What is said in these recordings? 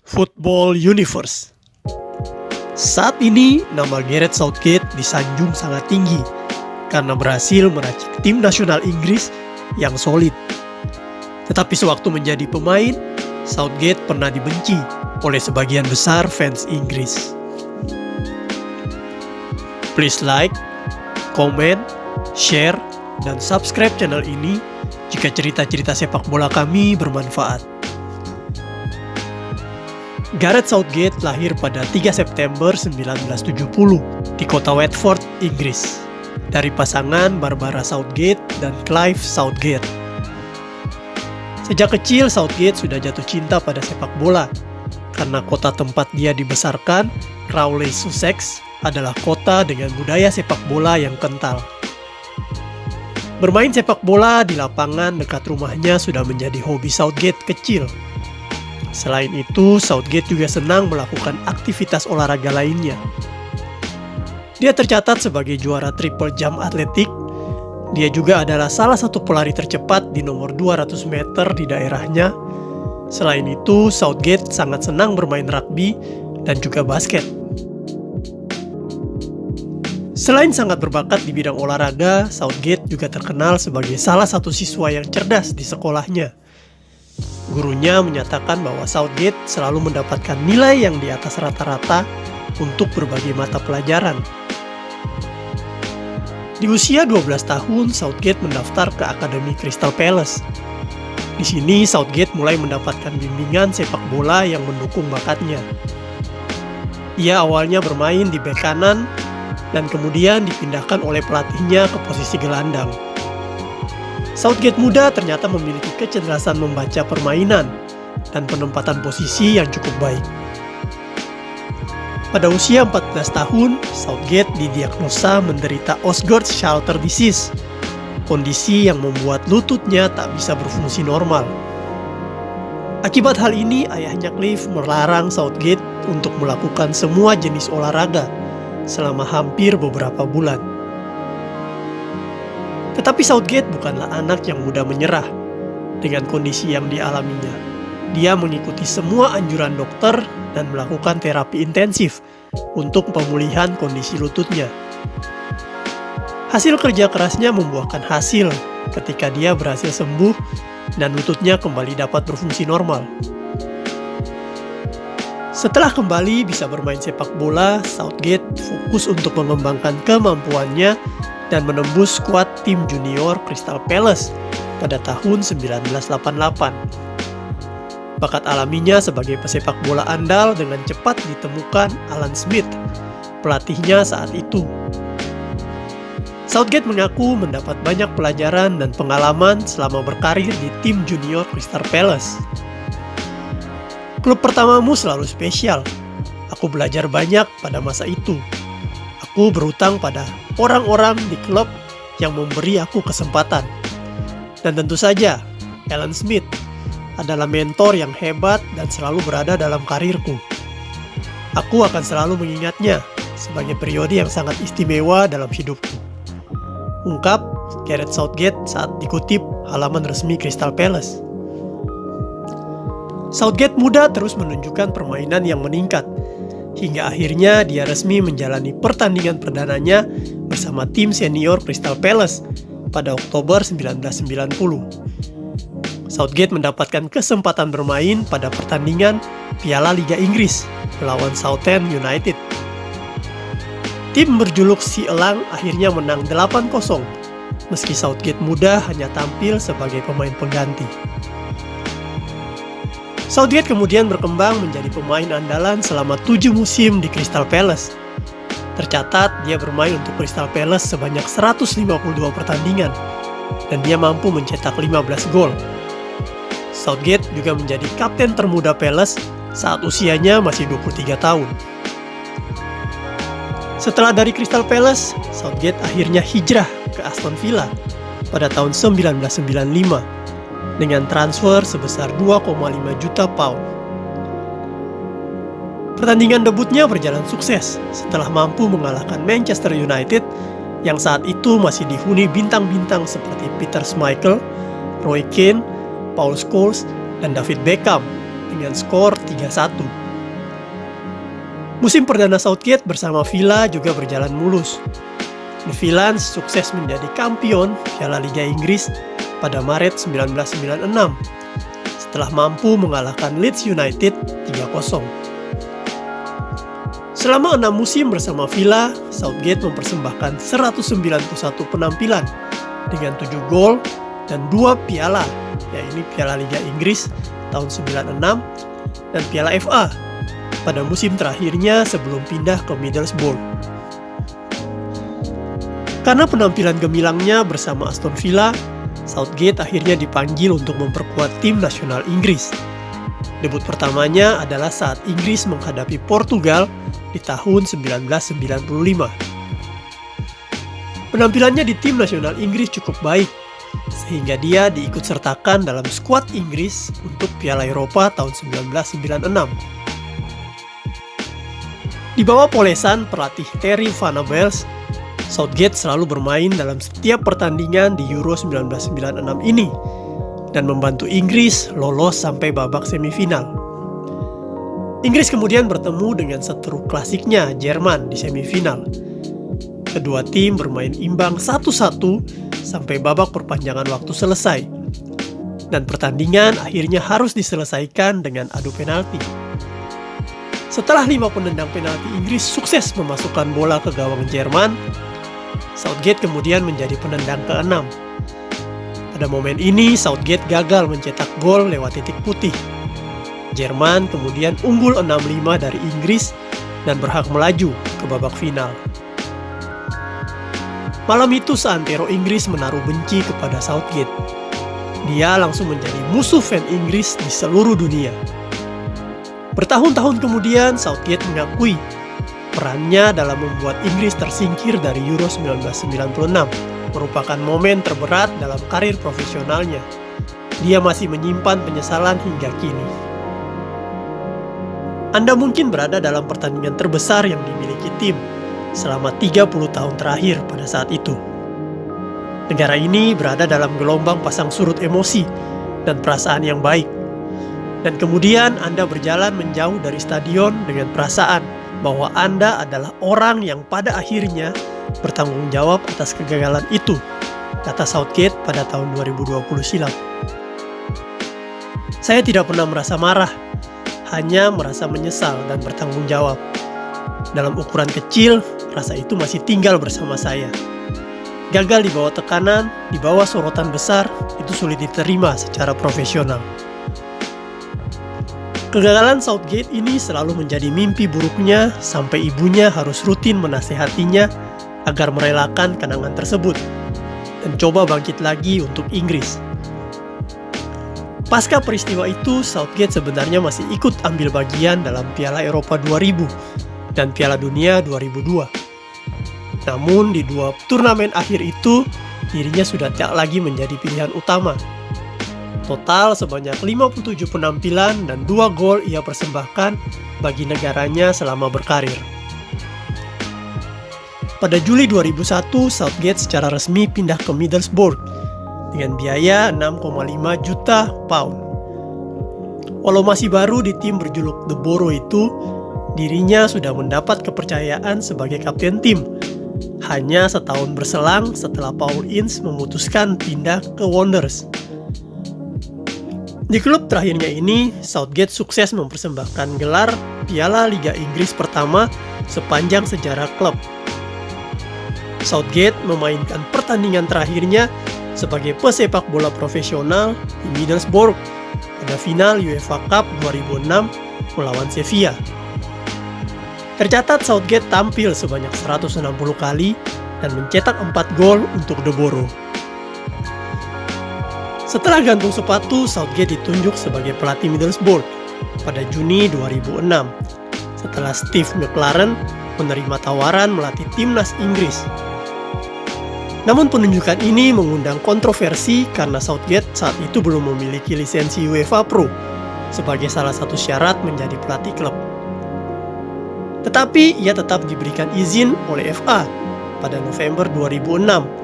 Football Universe. Saat ini, nama Gareth Southgate disanjung sangat tinggi karena berhasil meracik tim nasional Inggris yang solid. Tetapi sewaktu menjadi pemain, Southgate pernah dibenci oleh sebagian besar fans Inggris. Please like, comment, share, dan subscribe channel ini jika cerita-cerita sepak bola kami bermanfaat. Gareth Southgate lahir pada 3 September 1970 di kota Watford, Inggris, dari pasangan Barbara Southgate dan Clive Southgate. Sejak kecil, Southgate sudah jatuh cinta pada sepak bola karena kota tempat dia dibesarkan, Crawley, Sussex, adalah kota dengan budaya sepak bola yang kental. Bermain sepak bola di lapangan dekat rumahnya sudah menjadi hobi Southgate kecil. Selain itu, Southgate juga senang melakukan aktivitas olahraga lainnya. Dia tercatat sebagai juara triple jump atletik. Dia juga adalah salah satu pelari tercepat di nomor 200 meter di daerahnya. Selain itu, Southgate sangat senang bermain rugby dan juga basket. Selain sangat berbakat di bidang olahraga, Southgate juga terkenal sebagai salah satu siswa yang cerdas di sekolahnya. Gurunya menyatakan bahwa Southgate selalu mendapatkan nilai yang di atas rata-rata untuk berbagai mata pelajaran. Di usia 12 tahun, Southgate mendaftar ke Akademi Crystal Palace. Di sini, Southgate mulai mendapatkan bimbingan sepak bola yang mendukung bakatnya. Ia awalnya bermain di bek kanan, dan kemudian dipindahkan oleh pelatihnya ke posisi gelandang. Southgate muda ternyata memiliki kecerdasan membaca permainan dan penempatan posisi yang cukup baik. Pada usia 14 tahun, Southgate didiagnosa menderita Osgood-Schlatter disease, kondisi yang membuat lututnya tak bisa berfungsi normal. Akibat hal ini, ayahnya Clive melarang Southgate untuk melakukan semua jenis olahraga selama hampir beberapa bulan. Tetapi Southgate bukanlah anak yang mudah menyerah dengan kondisi yang dialaminya. Dia mengikuti semua anjuran dokter dan melakukan terapi intensif untuk pemulihan kondisi lututnya. Hasil kerja kerasnya membuahkan hasil ketika dia berhasil sembuh dan lututnya kembali dapat berfungsi normal. Setelah kembali bisa bermain sepak bola, Southgate fokus untuk mengembangkan kemampuannya dan menembus skuad tim junior Crystal Palace pada tahun 1988. Bakat alaminya sebagai pesepak bola andal dengan cepat ditemukan Alan Smith, pelatihnya saat itu. Southgate mengaku mendapat banyak pelajaran dan pengalaman selama berkarir di tim junior Crystal Palace. Klub pertamamu selalu spesial. Aku belajar banyak pada masa itu. Aku berhutang pada orang-orang di klub yang memberi aku kesempatan. Dan tentu saja, Alan Smith adalah mentor yang hebat dan selalu berada dalam karirku. Aku akan selalu mengingatnya sebagai periode yang sangat istimewa dalam hidupku. Ungkap Gareth Southgate saat dikutip halaman resmi Crystal Palace. Southgate muda terus menunjukkan permainan yang meningkat, hingga akhirnya dia resmi menjalani pertandingan perdananya bersama tim senior Crystal Palace pada Oktober 1990. Southgate mendapatkan kesempatan bermain pada pertandingan Piala Liga Inggris melawan Southend United. Tim berjuluk Si Elang akhirnya menang 8-0, meski Southgate muda hanya tampil sebagai pemain pengganti. Southgate kemudian berkembang menjadi pemain andalan selama 7 musim di Crystal Palace. Tercatat dia bermain untuk Crystal Palace sebanyak 152 pertandingan dan dia mampu mencetak 15 gol. Southgate juga menjadi kapten termuda Palace saat usianya masih 23 tahun. Setelah dari Crystal Palace, Southgate akhirnya hijrah ke Aston Villa pada tahun 1995. dengan transfer sebesar 2,5 juta pound. Pertandingan debutnya berjalan sukses setelah mampu mengalahkan Manchester United yang saat itu masih dihuni bintang-bintang seperti Peter Schmeichel, Roy Keane, Paul Scholes, dan David Beckham dengan skor 3-1. Musim perdana Southgate bersama Villa juga berjalan mulus. The Villains sukses menjadi kampion Piala Liga Inggris pada Maret 1996 setelah mampu mengalahkan Leeds United 3-0. Selama 6 musim bersama Villa, Southgate mempersembahkan 191 penampilan dengan 7 gol dan 2 piala, yaitu Piala Liga Inggris tahun 96 dan Piala FA pada musim terakhirnya sebelum pindah ke Middlesbrough. Karena penampilan gemilangnya bersama Aston Villa, Southgate akhirnya dipanggil untuk memperkuat tim nasional Inggris. Debut pertamanya adalah saat Inggris menghadapi Portugal di tahun 1995. Penampilannya di tim nasional Inggris cukup baik, sehingga dia diikutsertakan dalam skuad Inggris untuk Piala Eropa tahun 1996. Di bawah polesan pelatih Terry Van Abels, Southgate selalu bermain dalam setiap pertandingan di Euro 1996 ini dan membantu Inggris lolos sampai babak semifinal. Inggris kemudian bertemu dengan seteru klasiknya Jerman di semifinal. Kedua tim bermain imbang 1-1 sampai babak perpanjangan waktu selesai. Dan pertandingan akhirnya harus diselesaikan dengan adu penalti. Setelah 5 penendang penalti Inggris sukses memasukkan bola ke gawang Jerman, Southgate kemudian menjadi penendang ke-6. Pada momen ini, Southgate gagal mencetak gol lewat titik putih. Jerman kemudian unggul 6-5 dari Inggris dan berhak melaju ke babak final. Malam itu seantero Inggris menaruh benci kepada Southgate. Dia langsung menjadi musuh fan Inggris di seluruh dunia. Bertahun-tahun kemudian, Southgate mengakui perannya dalam membuat Inggris tersingkir dari Euro 1996 merupakan momen terberat dalam karir profesionalnya. Dia masih menyimpan penyesalan hingga kini. Anda mungkin berada dalam pertandingan terbesar yang dimiliki tim selama 30 tahun terakhir pada saat itu. Negara ini berada dalam gelombang pasang surut emosi dan perasaan yang baik. Dan kemudian Anda berjalan menjauh dari stadion dengan perasaan bahwa Anda adalah orang yang pada akhirnya bertanggung jawab atas kegagalan itu, kata Southgate pada tahun 2020 silam. Saya tidak pernah merasa marah, hanya merasa menyesal dan bertanggung jawab. Dalam ukuran kecil, rasa itu masih tinggal bersama saya. Gagal di bawah tekanan, di bawah sorotan besar, itu sulit diterima secara profesional. Kegagalan Southgate ini selalu menjadi mimpi buruknya sampai ibunya harus rutin menasehatinya agar merelakan kenangan tersebut dan coba bangkit lagi untuk Inggris. Pasca peristiwa itu, Southgate sebenarnya masih ikut ambil bagian dalam Piala Eropa 2000 dan Piala Dunia 2002. Namun di 2 turnamen akhir itu, dirinya sudah tidak lagi menjadi pilihan utama. Total sebanyak 57 penampilan dan 2 gol ia persembahkan bagi negaranya selama berkarir. Pada Juli 2001, Southgate secara resmi pindah ke Middlesbrough dengan biaya 6,5 juta pound. Walau masih baru di tim berjuluk The Borough itu, dirinya sudah mendapat kepercayaan sebagai kapten tim. Hanya setahun berselang setelah Paul Ince memutuskan pindah ke Wanderers. Di klub terakhirnya ini, Southgate sukses mempersembahkan gelar Piala Liga Inggris pertama sepanjang sejarah klub. Southgate memainkan pertandingan terakhirnya sebagai pesepak bola profesional di Middlesbrough pada final UEFA Cup 2006 melawan Sevilla. Tercatat Southgate tampil sebanyak 160 kali dan mencetak 4 gol untuk The Borough. Setelah gantung sepatu, Southgate ditunjuk sebagai pelatih Middlesbrough pada Juni 2006 setelah Steve McClaren menerima tawaran melatih timnas Inggris. Namun penunjukan ini mengundang kontroversi karena Southgate saat itu belum memiliki lisensi UEFA Pro sebagai salah satu syarat menjadi pelatih klub. Tetapi ia tetap diberikan izin oleh FA pada November 2006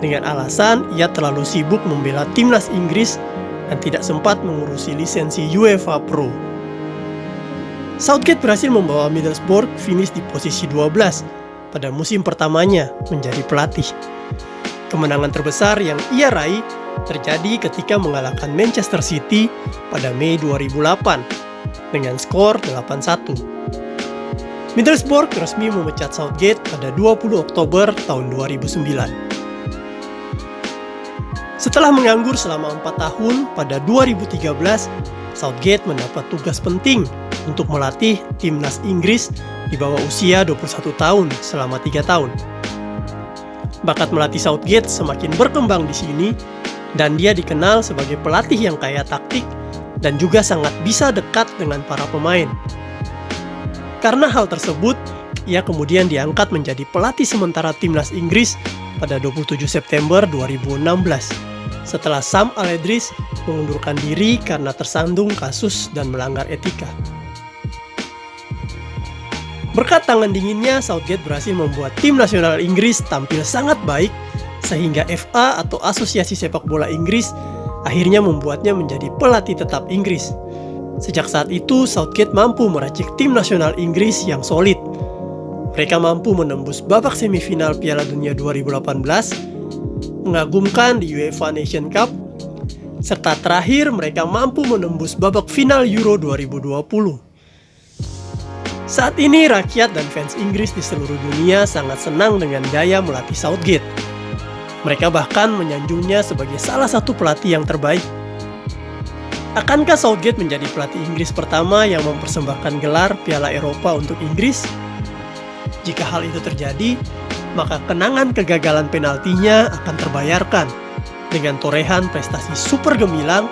dengan alasan ia terlalu sibuk membela timnas Inggris dan tidak sempat mengurusi lisensi UEFA Pro. Southgate berhasil membawa Middlesbrough finish di posisi 12 pada musim pertamanya menjadi pelatih. Kemenangan terbesar yang ia raih terjadi ketika mengalahkan Manchester City pada Mei 2008 dengan skor 8-1. Middlesbrough resmi memecat Southgate pada 20 Oktober tahun 2009. Setelah menganggur selama 4 tahun, pada 2013, Southgate mendapat tugas penting untuk melatih timnas Inggris di bawah usia 21 tahun selama 3 tahun. Bakat melatih Southgate semakin berkembang di sini, dan dia dikenal sebagai pelatih yang kaya taktik dan juga sangat bisa dekat dengan para pemain. Karena hal tersebut, ia kemudian diangkat menjadi pelatih sementara timnas Inggris pada 27 September 2016, setelah Sam Allardyce mengundurkan diri karena tersandung kasus dan melanggar etika. Berkat tangan dinginnya, Southgate berhasil membuat tim nasional Inggris tampil sangat baik, sehingga FA atau Asosiasi Sepak Bola Inggris akhirnya membuatnya menjadi pelatih tetap Inggris. Sejak saat itu, Southgate mampu meracik tim nasional Inggris yang solid. Mereka mampu menembus babak semifinal Piala Dunia 2018, mengagumkan di UEFA Nation Cup, serta terakhir mereka mampu menembus babak final Euro 2020. Saat ini rakyat dan fans Inggris di seluruh dunia sangat senang dengan gaya melatih Southgate. Mereka bahkan menyanjungnya sebagai salah satu pelatih yang terbaik. Akankah Southgate menjadi pelatih Inggris pertama yang mempersembahkan gelar Piala Eropa untuk Inggris? Jika hal itu terjadi, maka kenangan kegagalan penaltinya akan terbayarkan dengan torehan prestasi super gemilang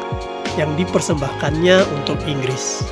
yang dipersembahkannya untuk Inggris.